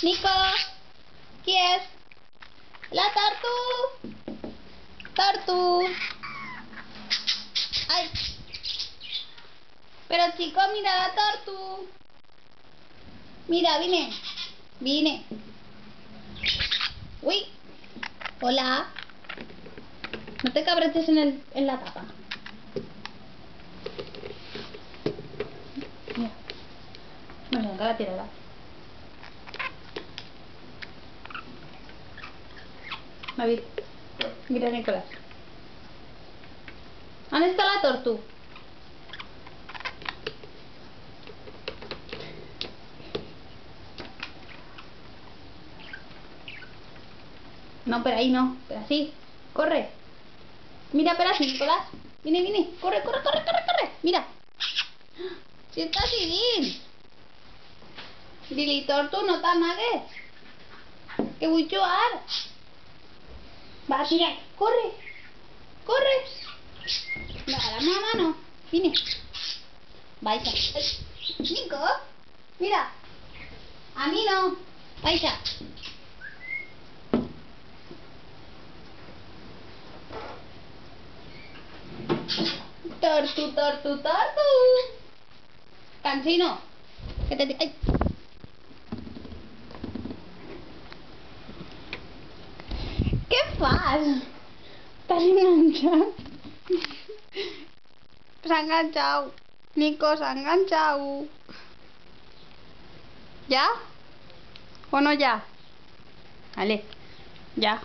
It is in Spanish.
Nico, ¿qué es? La tortu. Tortu. Ay. Pero chico, mira la tortu. Mira, vine. Uy. Hola. No te cabretes en la tapa. Mira. Bueno, acá tírala. David, mira Nicolás. ¿Dónde está la tortu? No, pero ahí no, pero así. Corre. Mira, pero así, Nicolás. Vine. Corre. Mira. Si está así, Dili, tortu, no t'amagues. Que vull jugar. Va, tira, corre. No, a la mamá no. Vine. Vaya. Nico, mira. A mí no. Vaya. Tortu. Cansino. Que te... Ay. Què fas? T'has enganxat? S'ha enganxat. Nico, s'ha enganxat. ¿Ya? ¿O no ya? Vale, ya.